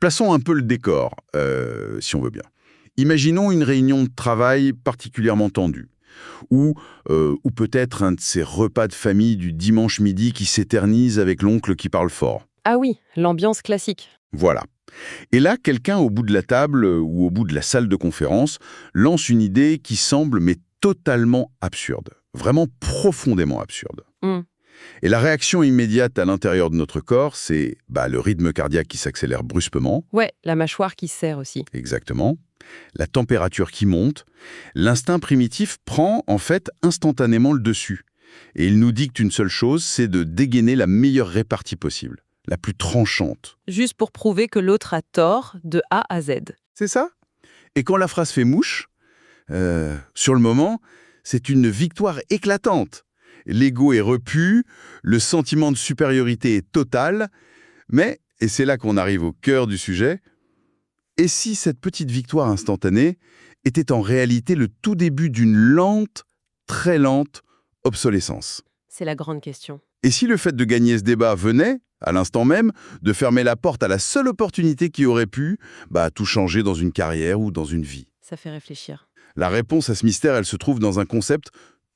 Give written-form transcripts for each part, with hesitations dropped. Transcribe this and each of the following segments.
plaçons un peu le décor, si on veut bien. Imaginons une réunion de travail particulièrement tendue, ou peut-être un de ces repas de famille du dimanche midi qui s'éternise avec l'oncle qui parle fort. Ah oui, l'ambiance classique. Voilà. Et là, quelqu'un au bout de la table ou au bout de la salle de conférence lance une idée qui semble mais totalement absurde, vraiment profondément absurde. Hmm. Et la réaction immédiate à l'intérieur de notre corps, c'est le rythme cardiaque qui s'accélère brusquement, Ouais, la mâchoire qui serre aussi. exactement, la température qui monte. L'instinct primitif prend en fait instantanément le dessus. Et il nous dicte une seule chose, c'est de dégainer la meilleure répartie possible, la plus tranchante. Juste pour prouver que l'autre a tort de A à Z. C'est ça? Et quand la phrase fait mouche, sur le moment, c'est une victoire éclatante. L'ego est repu, le sentiment de supériorité est total, mais, et c'est là qu'on arrive au cœur du sujet, et si cette petite victoire instantanée était en réalité le tout début d'une lente, très lente obsolescence? C'est la grande question. Et si le fait de gagner ce débat venait, à l'instant même, de fermer la porte à la seule opportunité qui aurait pu tout changer dans une carrière ou dans une vie? Ça fait réfléchir. La réponse à ce mystère, elle se trouve dans un concept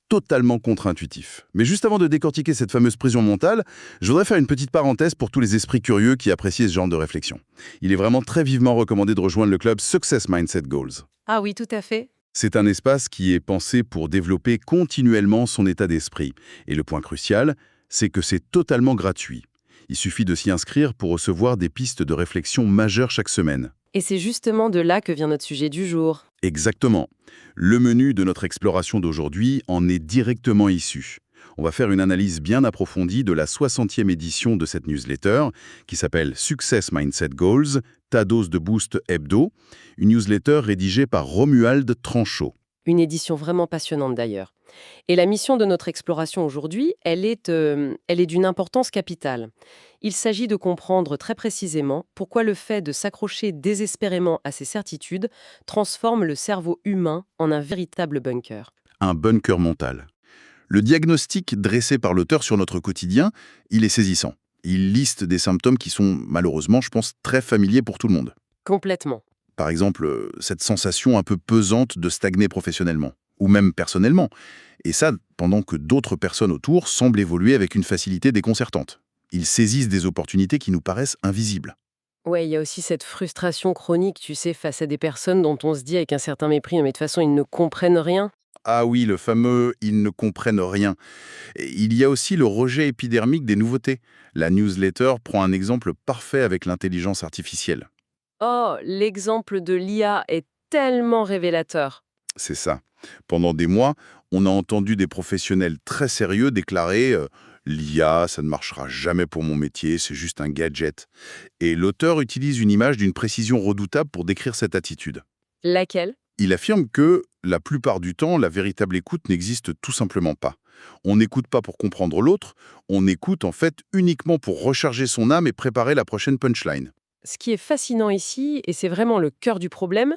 totalement contre-intuitif. Mais juste avant de décortiquer cette fameuse prison mentale, je voudrais faire une petite parenthèse pour tous les esprits curieux qui apprécient ce genre de réflexion. Il est vraiment très vivement recommandé de rejoindre le club Success Mindset Goals. Ah oui, tout à fait. C'est un espace qui est pensé pour développer continuellement son état d'esprit. Et le point crucial, c'est que c'est totalement gratuit. Il suffit de s'y inscrire pour recevoir des pistes de réflexion majeures chaque semaine. Et c'est justement de là que vient notre sujet du jour. Exactement. Le menu de notre exploration d'aujourd'hui en est directement issu. On va faire une analyse bien approfondie de la 60e édition de cette newsletter qui s'appelle Success Mindset Goals, ta dose de boost hebdo, une newsletter rédigée par Romuald Tranchot. Une édition vraiment passionnante d'ailleurs. Et la mission de notre exploration aujourd'hui, elle est d'une importance capitale. Il s'agit de comprendre très précisément pourquoi le fait de s'accrocher désespérément à ses certitudes transforme le cerveau humain en un véritable bunker. Un bunker mental. Le diagnostic dressé par l'auteur sur notre quotidien, il est saisissant. Il liste des symptômes qui sont malheureusement, je pense, très familiers pour tout le monde. Complètement. Par exemple, cette sensation un peu pesante de stagner professionnellement, ou même personnellement. Et ça, pendant que d'autres personnes autour semblent évoluer avec une facilité déconcertante. Ils saisissent des opportunités qui nous paraissent invisibles. Ouais, il y a aussi cette frustration chronique, tu sais, face à des personnes dont on se dit avec un certain mépris, mais de toute façon, ils ne comprennent rien. Ah oui, le fameux « ils ne comprennent rien ». Et il y a aussi le rejet épidermique des nouveautés. La newsletter prend un exemple parfait avec l'intelligence artificielle. Oh, l'exemple de l'IA est tellement révélateur. C'est ça. Pendant des mois, on a entendu des professionnels très sérieux déclarer l'IA, ça ne marchera jamais pour mon métier, c'est juste un gadget. Et l'auteur utilise une image d'une précision redoutable pour décrire cette attitude. Laquelle? Il affirme que, la plupart du temps, la véritable écoute n'existe tout simplement pas. On n'écoute pas pour comprendre l'autre, on écoute en fait uniquement pour recharger son âme et préparer la prochaine punchline. Ce qui est fascinant ici, et c'est vraiment le cœur du problème,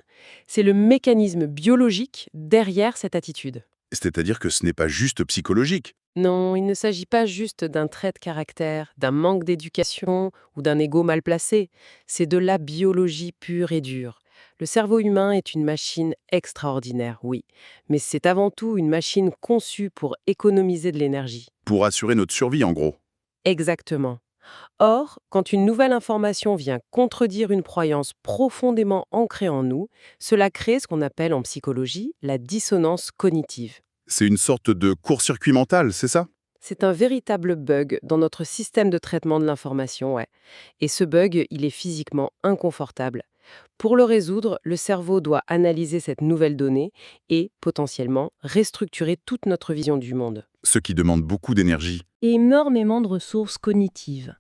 c'est le mécanisme biologique derrière cette attitude. C'est-à-dire que ce n'est pas juste psychologique. Non, il ne s'agit pas juste d'un trait de caractère, d'un manque d'éducation ou d'un ego mal placé. C'est de la biologie pure et dure. Le cerveau humain est une machine extraordinaire, oui, mais c'est avant tout une machine conçue pour économiser de l'énergie. Pour assurer notre survie, en gros. Exactement. Or, quand une nouvelle information vient contredire une croyance profondément ancrée en nous, cela crée ce qu'on appelle en psychologie la dissonance cognitive. C'est une sorte de court-circuit mental, c'est ça? C'est un véritable bug dans notre système de traitement de l'information, ouais. Et ce bug, il est physiquement inconfortable. Pour le résoudre, le cerveau doit analyser cette nouvelle donnée et, potentiellement, restructurer toute notre vision du monde. Ce qui demande beaucoup d'énergie. Et énormément de ressources cognitives.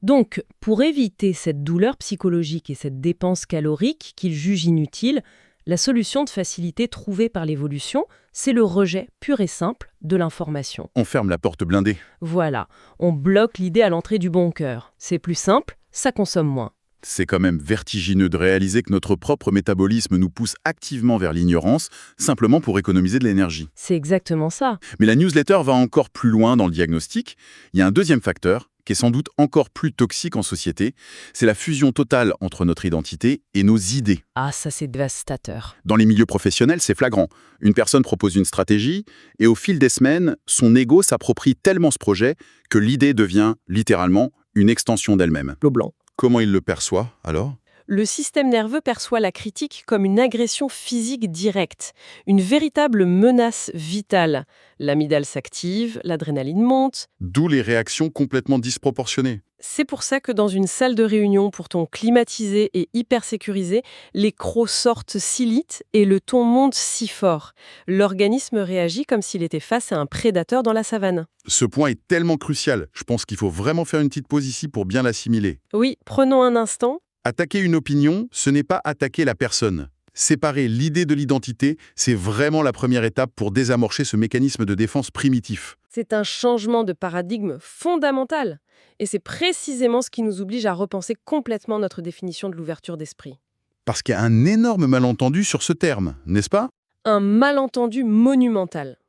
Donc, pour éviter cette douleur psychologique et cette dépense calorique qu'il juge inutile, la solution de facilité trouvée par l'évolution, c'est le rejet pur et simple de l'information. On ferme la porte blindée. Voilà, on bloque l'idée à l'entrée du bunker. C'est plus simple, ça consomme moins. C'est quand même vertigineux de réaliser que notre propre métabolisme nous pousse activement vers l'ignorance, simplement pour économiser de l'énergie. C'est exactement ça. Mais la newsletter va encore plus loin dans le diagnostic. Il y a un deuxième facteur qui est sans doute encore plus toxique en société, c'est la fusion totale entre notre identité et nos idées. Ah, ça c'est dévastateur. Dans les milieux professionnels, c'est flagrant. Une personne propose une stratégie et au fil des semaines, son ego s'approprie tellement ce projet que l'idée devient littéralement une extension d'elle-même. Le blanc. Comment il le perçoit alors ? Le système nerveux perçoit la critique comme une agression physique directe, une véritable menace vitale. L'amygdale s'active, l'adrénaline monte. D'où les réactions complètement disproportionnées. C'est pour ça que dans une salle de réunion pourtant climatisée et hyper sécurisée, les crocs sortent si lites et le ton monte si fort. L'organisme réagit comme s'il était face à un prédateur dans la savane. Ce point est tellement crucial, je pense qu'il faut vraiment faire une petite pause ici pour bien l'assimiler. Oui, prenons un instant. Attaquer une opinion, ce n'est pas attaquer la personne. Séparer l'idée de l'identité, c'est vraiment la première étape pour désamorcer ce mécanisme de défense primitif. C'est un changement de paradigme fondamental. Et c'est précisément ce qui nous oblige à repenser complètement notre définition de l'ouverture d'esprit. Parce qu'il y a un énorme malentendu sur ce terme, n'est-ce pas ? Un malentendu monumental.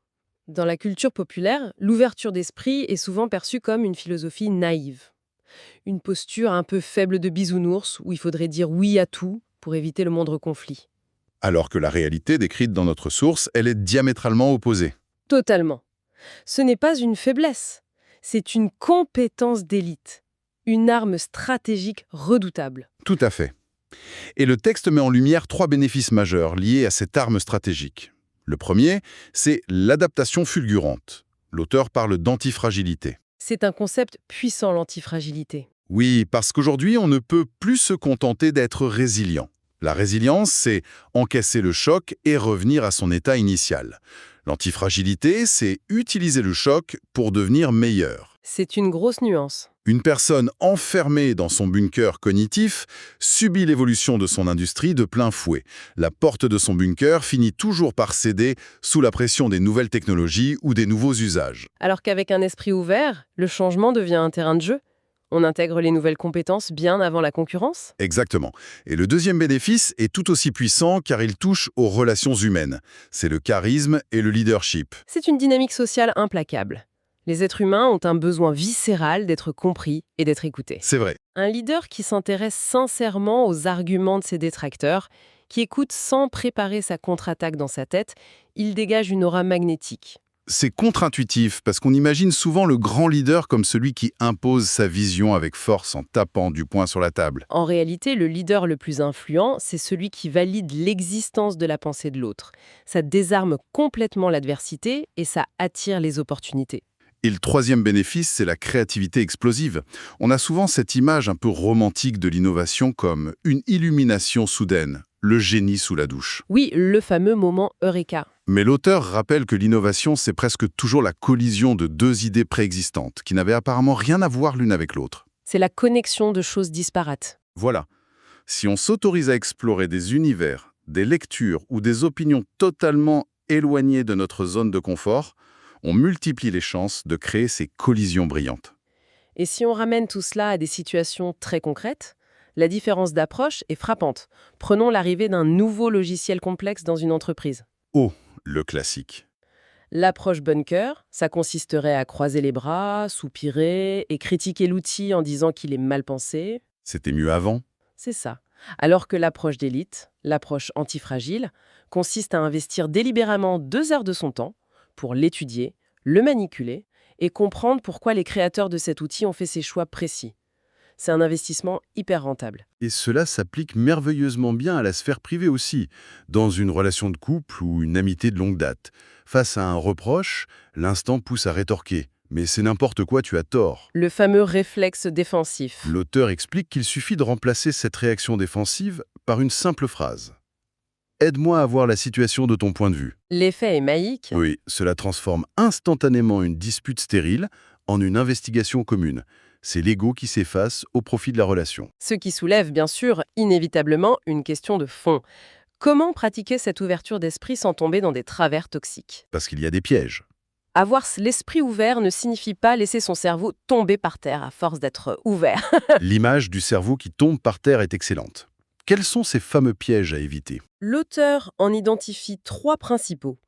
Dans la culture populaire, l'ouverture d'esprit est souvent perçue comme une philosophie naïve. Une posture un peu faible de bisounours où il faudrait dire oui à tout pour éviter le moindre conflit. Alors que la réalité décrite dans notre source, elle est diamétralement opposée. Totalement. Ce n'est pas une faiblesse, c'est une compétence d'élite, une arme stratégique redoutable. Tout à fait. Et le texte met en lumière 3 bénéfices majeurs liés à cette arme stratégique. Le premier, c'est l'adaptation fulgurante. L'auteur parle d'antifragilité. C'est un concept puissant, l'antifragilité. Oui, parce qu'aujourd'hui, on ne peut plus se contenter d'être résilient. La résilience, c'est encaisser le choc et revenir à son état initial. L'antifragilité, c'est utiliser le choc pour devenir meilleur. C'est une grosse nuance. Une personne enfermée dans son bunker cognitif subit l'évolution de son industrie de plein fouet. La porte de son bunker finit toujours par céder sous la pression des nouvelles technologies ou des nouveaux usages. Alors qu'avec un esprit ouvert, le changement devient un terrain de jeu. On intègre les nouvelles compétences bien avant la concurrence. Exactement. Et le deuxième bénéfice est tout aussi puissant car il touche aux relations humaines. C'est le charisme et le leadership. C'est une dynamique sociale implacable. Les êtres humains ont un besoin viscéral d'être compris et d'être écoutés. C'est vrai. Un leader qui s'intéresse sincèrement aux arguments de ses détracteurs, qui écoute sans préparer sa contre-attaque dans sa tête, il dégage une aura magnétique. C'est contre-intuitif parce qu'on imagine souvent le grand leader comme celui qui impose sa vision avec force en tapant du poing sur la table. En réalité, le leader le plus influent, c'est celui qui valide l'existence de la pensée de l'autre. Ça désarme complètement l'adversité et ça attire les opportunités. Et le troisième bénéfice, c'est la créativité explosive. On a souvent cette image un peu romantique de l'innovation comme une illumination soudaine, le génie sous la douche. Oui, le fameux moment Eureka. Mais l'auteur rappelle que l'innovation, c'est presque toujours la collision de 2 idées préexistantes, qui n'avaient apparemment rien à voir l'une avec l'autre. C'est la connexion de choses disparates. Voilà. Si on s'autorise à explorer des univers, des lectures ou des opinions totalement éloignées de notre zone de confort, on multiplie les chances de créer ces collisions brillantes. Et si on ramène tout cela à des situations très concrètes, la différence d'approche est frappante. Prenons l'arrivée d'un nouveau logiciel complexe dans une entreprise. Oh, le classique. L'approche bunker, ça consisterait à croiser les bras, soupirer et critiquer l'outil en disant qu'il est mal pensé. C'était mieux avant. C'est ça. Alors que l'approche d'élite, l'approche antifragile, consiste à investir délibérément 2 heures de son temps pour l'étudier, le manipuler et comprendre pourquoi les créateurs de cet outil ont fait ces choix précis. C'est un investissement hyper rentable. Et cela s'applique merveilleusement bien à la sphère privée aussi, dans une relation de couple ou une amitié de longue date. Face à un reproche, l'instant pousse à rétorquer. Mais c'est n'importe quoi, tu as tort. Le fameux réflexe défensif. L'auteur explique qu'il suffit de remplacer cette réaction défensive par une simple phrase. Aide-moi à voir la situation de ton point de vue. L'effet est maïque. Oui, cela transforme instantanément une dispute stérile en une investigation commune. C'est l'ego qui s'efface au profit de la relation. Ce qui soulève, bien sûr, inévitablement, une question de fond. Comment pratiquer cette ouverture d'esprit sans tomber dans des travers toxiques ? Parce qu'il y a des pièges. Avoir l'esprit ouvert ne signifie pas laisser son cerveau tomber par terre à force d'être ouvert. L'image du cerveau qui tombe par terre est excellente. Quels sont ces fameux pièges à éviter ? L'auteur en identifie 3 principaux.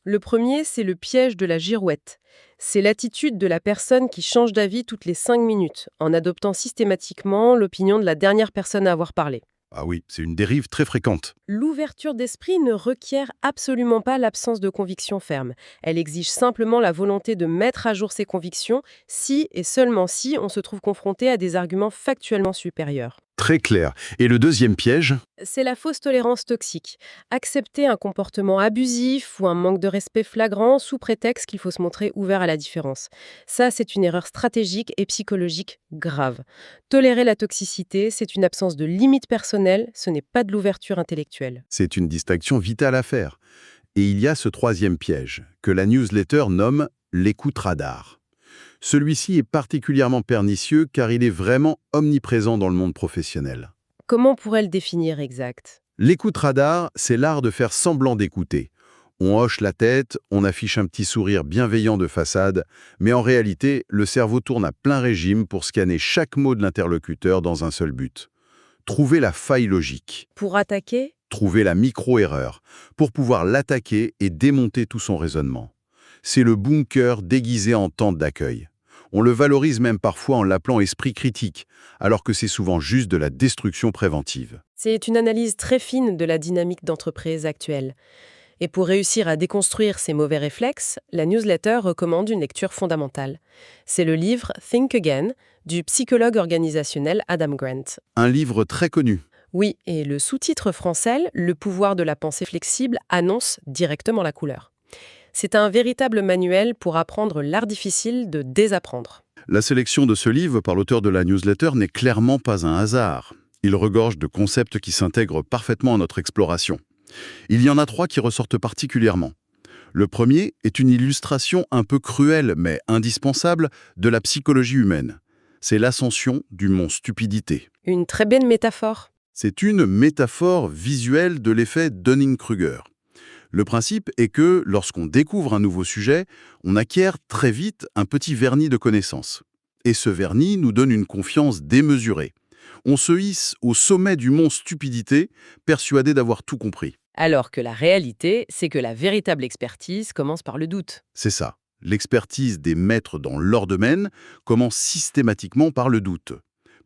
Le premier, c'est le piège de la girouette. C'est l'attitude de la personne qui change d'avis toutes les 5 minutes, en adoptant systématiquement l'opinion de la dernière personne à avoir parlé. Ah oui, c'est une dérive très fréquente. L'ouverture d'esprit ne requiert absolument pas l'absence de conviction ferme. Elle exige simplement la volonté de mettre à jour ses convictions si et seulement si on se trouve confronté à des arguments factuellement supérieurs. Très clair. Et le deuxième piège? C'est la fausse tolérance toxique. Accepter un comportement abusif ou un manque de respect flagrant sous prétexte qu'il faut se montrer ouvert à la différence. Ça, c'est une erreur stratégique et psychologique grave. Tolérer la toxicité, c'est une absence de limite personnelle, ce n'est pas de l'ouverture intellectuelle. C'est une distinction vitale à faire. Et il y a ce troisième piège, que la newsletter nomme l'écoute radar. Celui-ci est particulièrement pernicieux car il est vraiment omniprésent dans le monde professionnel. Comment on pourrait le définir exact? L'écoute radar, c'est l'art de faire semblant d'écouter. On hoche la tête, on affiche un petit sourire bienveillant de façade, mais en réalité, le cerveau tourne à plein régime pour scanner chaque mot de l'interlocuteur dans un seul but. Trouver la faille logique, Pour attaquer? trouver la micro-erreur, pour pouvoir l'attaquer et démonter tout son raisonnement. C'est le bunker déguisé en tente d'accueil. On le valorise même parfois en l'appelant esprit critique, alors que c'est souvent juste de la destruction préventive. C'est une analyse très fine de la dynamique d'entreprise actuelle. Et pour réussir à déconstruire ces mauvais réflexes, la newsletter recommande une lecture fondamentale. C'est le livre Think Again du psychologue organisationnel Adam Grant. Un livre très connu. Oui, et le sous-titre français, Le pouvoir de la pensée flexible, annonce directement la couleur. C'est un véritable manuel pour apprendre l'art difficile de désapprendre. La sélection de ce livre par l'auteur de la newsletter n'est clairement pas un hasard. Il regorge de concepts qui s'intègrent parfaitement à notre exploration. Il y en a 3 qui ressortent particulièrement. Le premier est une illustration un peu cruelle, mais indispensable, de la psychologie humaine. C'est l'ascension du mont stupidité. Une très belle métaphore. C'est une métaphore visuelle de l'effet Dunning-Kruger. Le principe est que, lorsqu'on découvre un nouveau sujet, on acquiert très vite un petit vernis de connaissances. Et ce vernis nous donne une confiance démesurée. On se hisse au sommet du mont stupidité, persuadé d'avoir tout compris. Alors que la réalité, c'est que la véritable expertise commence par le doute. C'est ça. L'expertise des maîtres dans leur domaine commence systématiquement par le doute.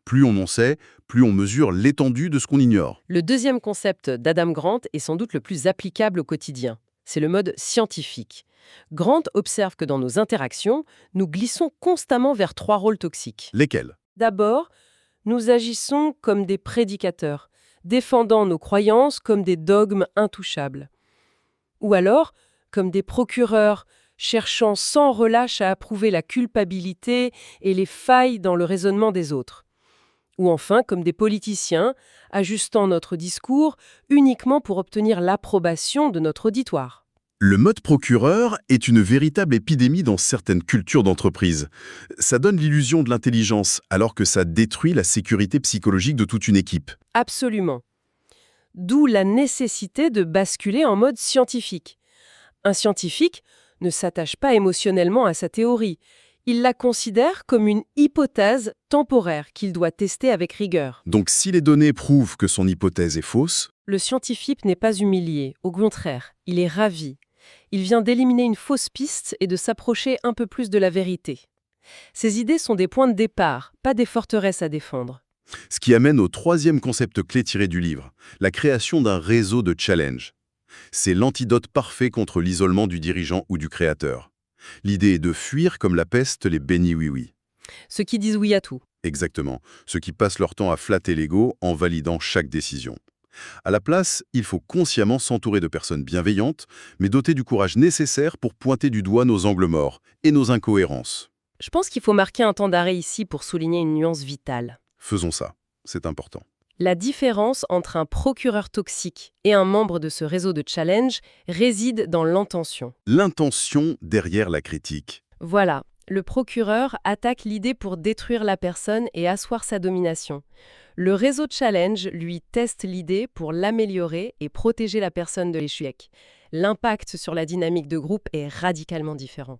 Plus on en sait, plus on mesure l'étendue de ce qu'on ignore. Le deuxième concept d'Adam Grant est sans doute le plus applicable au quotidien. C'est le mode scientifique. Grant observe que dans nos interactions, nous glissons constamment vers 3 rôles toxiques. Lesquels? D'abord, nous agissons comme des prédicateurs, défendant nos croyances comme des dogmes intouchables. Ou alors, comme des procureurs, cherchant sans relâche à approuver la culpabilité et les failles dans le raisonnement des autres. Ou enfin, comme des politiciens, ajustant notre discours uniquement pour obtenir l'approbation de notre auditoire. Le mode procureur est une véritable épidémie dans certaines cultures d'entreprise. Ça donne l'illusion de l'intelligence, alors que ça détruit la sécurité psychologique de toute une équipe. Absolument. D'où la nécessité de basculer en mode scientifique. Un scientifique ne s'attache pas émotionnellement à sa théorie. Il la considère comme une hypothèse temporaire qu'il doit tester avec rigueur. Donc si les données prouvent que son hypothèse est fausse, Le scientifique n'est pas humilié, au contraire, il est ravi. Il vient d'éliminer une fausse piste et de s'approcher un peu plus de la vérité. Ces idées sont des points de départ, pas des forteresses à défendre. ce qui amène au troisième concept clé tiré du livre, la création d'un réseau de challenge. C'est l'antidote parfait contre l'isolement du dirigeant ou du créateur. L'idée est de fuir comme la peste les bénis oui-oui. Ceux qui disent oui à tout. Exactement, ceux qui passent leur temps à flatter l'ego en validant chaque décision. À la place, il faut consciemment s'entourer de personnes bienveillantes, mais dotées du courage nécessaire pour pointer du doigt nos angles morts et nos incohérences. Je pense qu'il faut marquer un temps d'arrêt ici pour souligner une nuance vitale. Faisons ça, c'est important. La différence entre un procureur toxique et un membre de ce réseau de challenge réside dans l'intention. L'intention derrière la critique. Voilà, le procureur attaque l'idée pour détruire la personne et asseoir sa domination. Le réseau de challenge, lui, teste l'idée pour l'améliorer et protéger la personne de l'échec. L'impact sur la dynamique de groupe est radicalement différent.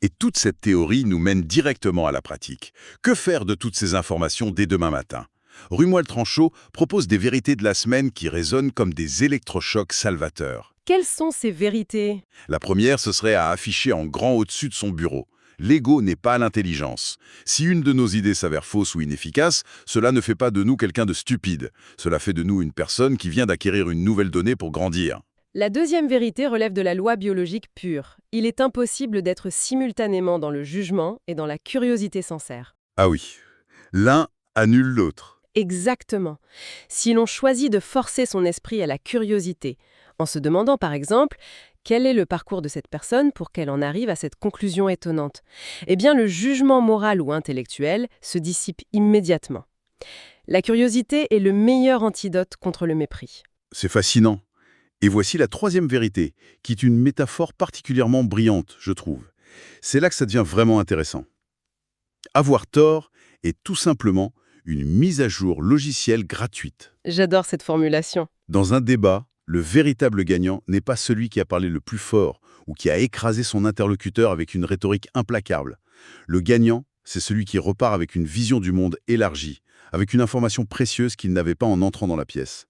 Et toute cette théorie nous mène directement à la pratique. Que faire de toutes ces informations dès demain matin? Rumoil Tranchot propose des vérités de la semaine qui résonnent comme des électrochocs salvateurs. quelles sont ces vérités? La première, ce serait à afficher en grand au-dessus de son bureau. L'ego n'est pas l'intelligence. Si une de nos idées s'avère fausse ou inefficace, cela ne fait pas de nous quelqu'un de stupide. Cela fait de nous une personne qui vient d'acquérir une nouvelle donnée pour grandir. La deuxième vérité relève de la loi biologique pure. Il est impossible d'être simultanément dans le jugement et dans la curiosité sincère. Ah oui, l'un annule l'autre. Exactement. Si l'on choisit de forcer son esprit à la curiosité, en se demandant par exemple quel est le parcours de cette personne pour qu'elle en arrive à cette conclusion étonnante, eh bien le jugement moral ou intellectuel se dissipe immédiatement. La curiosité est le meilleur antidote contre le mépris. C'est fascinant. Et voici la troisième vérité, qui est une métaphore particulièrement brillante, je trouve. C'est là que ça devient vraiment intéressant. Avoir tort est tout simplement une mise à jour logicielle gratuite. J'adore cette formulation. Dans un débat, le véritable gagnant n'est pas celui qui a parlé le plus fort ou qui a écrasé son interlocuteur avec une rhétorique implacable. Le gagnant, c'est celui qui repart avec une vision du monde élargie, avec une information précieuse qu'il n'avait pas en entrant dans la pièce.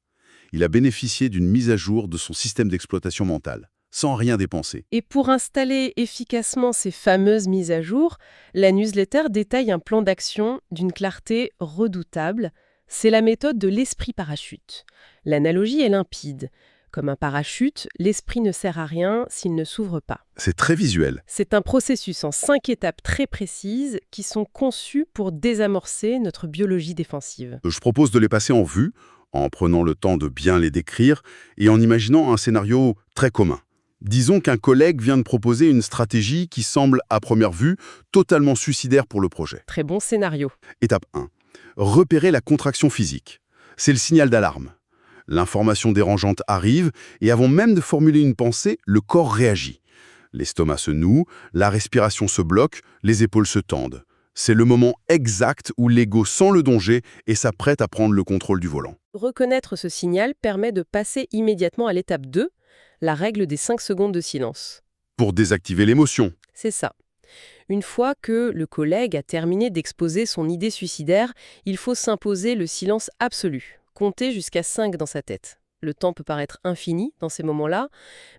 Il a bénéficié d'une mise à jour de son système d'exploitation mentale, sans rien dépenser. Et pour installer efficacement ces fameuses mises à jour, la newsletter détaille un plan d'action d'une clarté redoutable. C'est la méthode de l'esprit parachute. L'analogie est limpide. Comme un parachute, l'esprit ne sert à rien s'il ne s'ouvre pas. C'est très visuel. C'est un processus en 5 étapes très précises qui sont conçues pour désamorcer notre biologie défensive. Je propose de les passer en vue, en prenant le temps de bien les décrire et en imaginant un scénario très commun. Disons qu'un collègue vient de proposer une stratégie qui semble, à première vue, totalement suicidaire pour le projet. Très bon scénario. Étape 1. Repérer la contraction physique. C'est le signal d'alarme. L'information dérangeante arrive et avant même de formuler une pensée, le corps réagit. L'estomac se noue, la respiration se bloque, les épaules se tendent. C'est le moment exact où l'ego sent le danger et s'apprête à prendre le contrôle du volant. Reconnaître ce signal permet de passer immédiatement à l'étape 2, la règle des 5 secondes de silence. Pour désactiver l'émotion. C'est ça. Une fois que le collègue a terminé d'exposer son idée suicidaire, il faut s'imposer le silence absolu, compter jusqu'à 5 dans sa tête. Le temps peut paraître infini dans ces moments-là,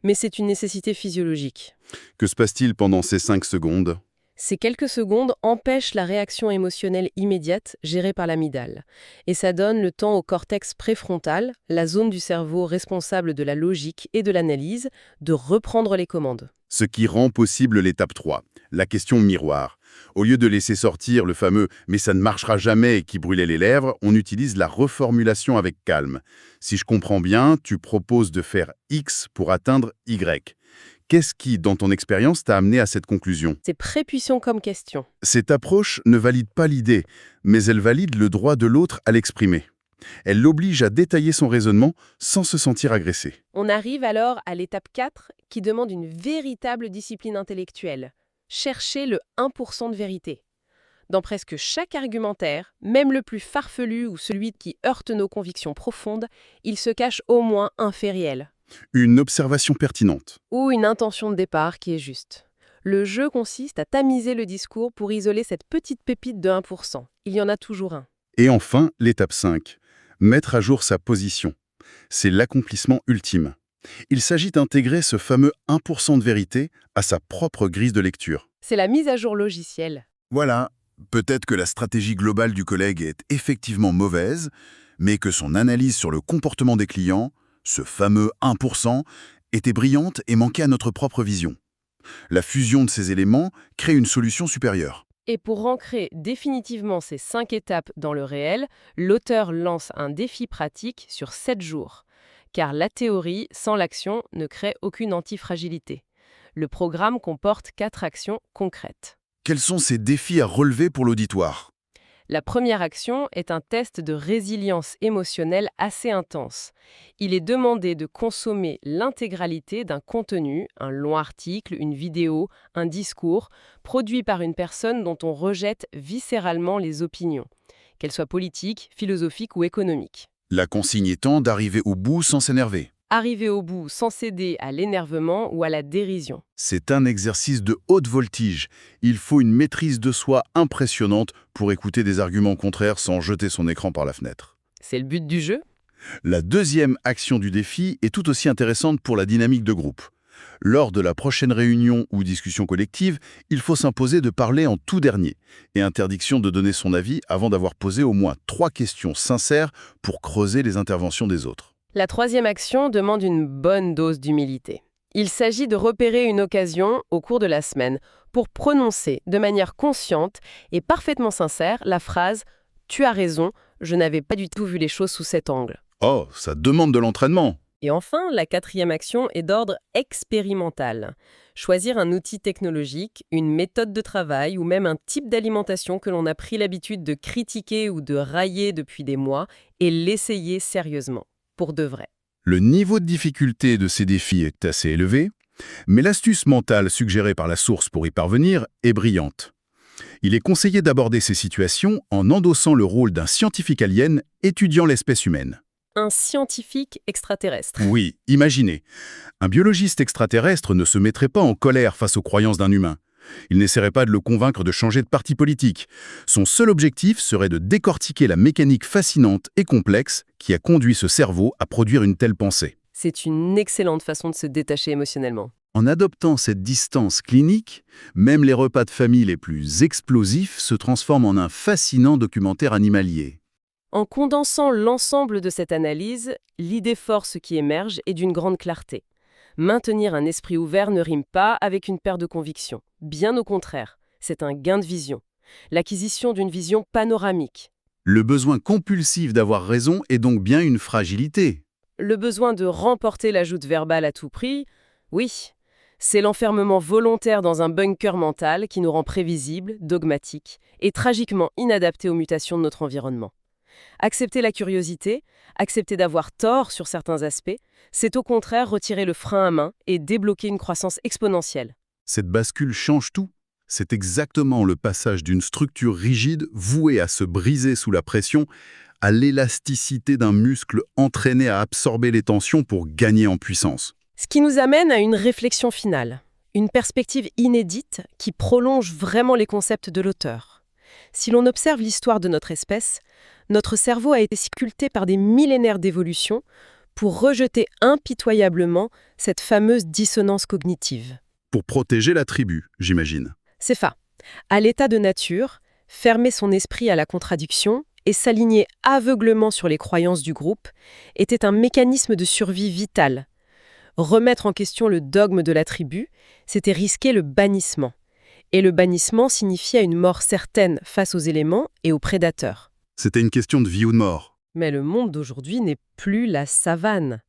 mais c'est une nécessité physiologique. Que se passe-t-il pendant ces 5 secondes ? Ces quelques secondes empêchent la réaction émotionnelle immédiate gérée par l'amygdale. Et ça donne le temps au cortex préfrontal, la zone du cerveau responsable de la logique et de l'analyse, de reprendre les commandes. Ce qui rend possible l'étape 3, la question miroir. Au lieu de laisser sortir le fameux « mais ça ne marchera jamais » qui brûlait les lèvres, on utilise la reformulation avec calme. Si je comprends bien, tu proposes de faire X pour atteindre Y. Qu'est-ce qui, dans ton expérience, t'a amené à cette conclusion ? C'est prépuissant comme question. Cette approche ne valide pas l'idée, mais elle valide le droit de l'autre à l'exprimer. Elle l'oblige à détailler son raisonnement sans se sentir agressé. On arrive alors à l'étape 4 qui demande une véritable discipline intellectuelle. Chercher le 1% de vérité. Dans presque chaque argumentaire, même le plus farfelu ou celui qui heurte nos convictions profondes, il se cache au moins un fait réel. Une observation pertinente. Ou une intention de départ qui est juste. Le jeu consiste à tamiser le discours pour isoler cette petite pépite de 1%. Il y en a toujours un. Et enfin, l'étape 5. Mettre à jour sa position. C'est l'accomplissement ultime. Il s'agit d'intégrer ce fameux 1% de vérité à sa propre grille de lecture. C'est la mise à jour logicielle. Voilà, peut-être que la stratégie globale du collègue est effectivement mauvaise, mais que son analyse sur le comportement des clients, ce fameux 1%, était brillante et manquait à notre propre vision. La fusion de ces éléments crée une solution supérieure. Et pour ancrer définitivement ces 5 étapes dans le réel, l'auteur lance un défi pratique sur 7 jours. Car la théorie, sans l'action, ne crée aucune antifragilité. Le programme comporte 4 actions concrètes. Quels sont ces défis à relever pour l'auditoire ? La première action est un test de résilience émotionnelle assez intense. Il est demandé de consommer l'intégralité d'un contenu, un long article, une vidéo, un discours, produit par une personne dont on rejette viscéralement les opinions, qu'elles soient politiques, philosophiques ou économiques. La consigne étant d'arriver au bout sans s'énerver. Arriver au bout sans céder à l'énervement ou à la dérision. C'est un exercice de haute voltige. Il faut une maîtrise de soi impressionnante pour écouter des arguments contraires sans jeter son écran par la fenêtre. C'est le but du jeu. La deuxième action du défi est tout aussi intéressante pour la dynamique de groupe. Lors de la prochaine réunion ou discussion collective, il faut s'imposer de parler en tout dernier et interdiction de donner son avis avant d'avoir posé au moins 3 questions sincères pour creuser les interventions des autres. La troisième action demande une bonne dose d'humilité. Il s'agit de repérer une occasion au cours de la semaine pour prononcer de manière consciente et parfaitement sincère la phrase « Tu as raison, je n'avais pas du tout vu les choses sous cet angle ». Oh, ça demande de l'entraînement. Et enfin, la quatrième action est d'ordre expérimental. Choisir un outil technologique, une méthode de travail ou même un type d'alimentation que l'on a pris l'habitude de critiquer ou de railler depuis des mois et l'essayer sérieusement, pour de vrai. Le niveau de difficulté de ces défis est assez élevé, mais l'astuce mentale suggérée par la source pour y parvenir est brillante. Il est conseillé d'aborder ces situations en endossant le rôle d'un scientifique alien étudiant l'espèce humaine. Un scientifique extraterrestre. Oui, imaginez. Un biologiste extraterrestre ne se mettrait pas en colère face aux croyances d'un humain. Il n'essaierait pas de le convaincre de changer de parti politique. Son seul objectif serait de décortiquer la mécanique fascinante et complexe qui a conduit ce cerveau à produire une telle pensée. C'est une excellente façon de se détacher émotionnellement. En adoptant cette distance clinique, même les repas de famille les plus explosifs se transforment en un fascinant documentaire animalier. En condensant l'ensemble de cette analyse, l'idée force qui émerge est d'une grande clarté. Maintenir un esprit ouvert ne rime pas avec une perte de conviction. Bien au contraire, c'est un gain de vision. L'acquisition d'une vision panoramique. Le besoin compulsif d'avoir raison est donc bien une fragilité. Le besoin de remporter la joute verbale à tout prix, oui. C'est l'enfermement volontaire dans un bunker mental qui nous rend prévisibles, dogmatiques et tragiquement inadaptés aux mutations de notre environnement. Accepter la curiosité, accepter d'avoir tort sur certains aspects, c'est au contraire retirer le frein à main et débloquer une croissance exponentielle. Cette bascule change tout. C'est exactement le passage d'une structure rigide vouée à se briser sous la pression à l'élasticité d'un muscle entraîné à absorber les tensions pour gagner en puissance. Ce qui nous amène à une réflexion finale, une perspective inédite qui prolonge vraiment les concepts de l'auteur. Si l'on observe l'histoire de notre espèce, notre cerveau a été sculpté par des millénaires d'évolution pour rejeter impitoyablement cette fameuse dissonance cognitive. Pour protéger la tribu, j'imagine. C'est ça. À l'état de nature, fermer son esprit à la contradiction et s'aligner aveuglément sur les croyances du groupe était un mécanisme de survie vital. Remettre en question le dogme de la tribu, c'était risquer le bannissement. Et le bannissement signifiait une mort certaine face aux éléments et aux prédateurs. C'était une question de vie ou de mort. Mais le monde d'aujourd'hui n'est plus la savane.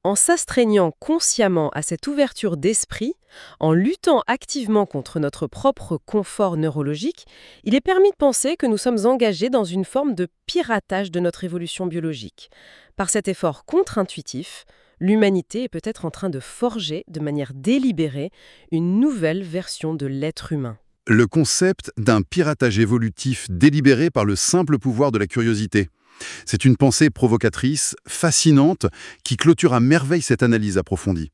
En s'astreignant consciemment à cette ouverture d'esprit, en luttant activement contre notre propre confort neurologique, il est permis de penser que nous sommes engagés dans une forme de piratage de notre évolution biologique. Par cet effort contre-intuitif, l'humanité est peut-être en train de forger, de manière délibérée, une nouvelle version de l'être humain. Le concept d'un piratage évolutif délibéré par le simple pouvoir de la curiosité. C'est une pensée provocatrice, fascinante, qui clôture à merveille cette analyse approfondie.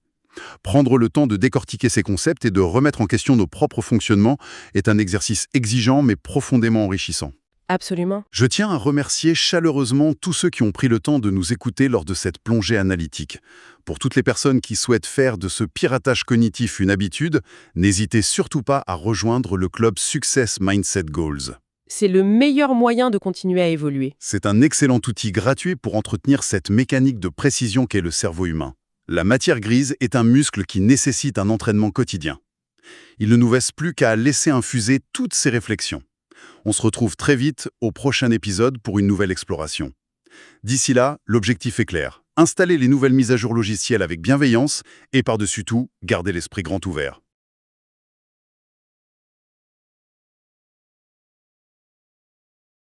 Prendre le temps de décortiquer ces concepts et de remettre en question nos propres fonctionnements est un exercice exigeant mais profondément enrichissant. Absolument. Je tiens à remercier chaleureusement tous ceux qui ont pris le temps de nous écouter lors de cette plongée analytique. Pour toutes les personnes qui souhaitent faire de ce piratage cognitif une habitude, n'hésitez surtout pas à rejoindre le club Success Mindset Goals. C'est le meilleur moyen de continuer à évoluer. C'est un excellent outil gratuit pour entretenir cette mécanique de précision qu'est le cerveau humain. La matière grise est un muscle qui nécessite un entraînement quotidien. Il ne nous reste plus qu'à laisser infuser toutes ces réflexions. On se retrouve très vite au prochain épisode pour une nouvelle exploration. D'ici là, l'objectif est clair. Installer les nouvelles mises à jour logicielles avec bienveillance et par-dessus tout, garder l'esprit grand ouvert.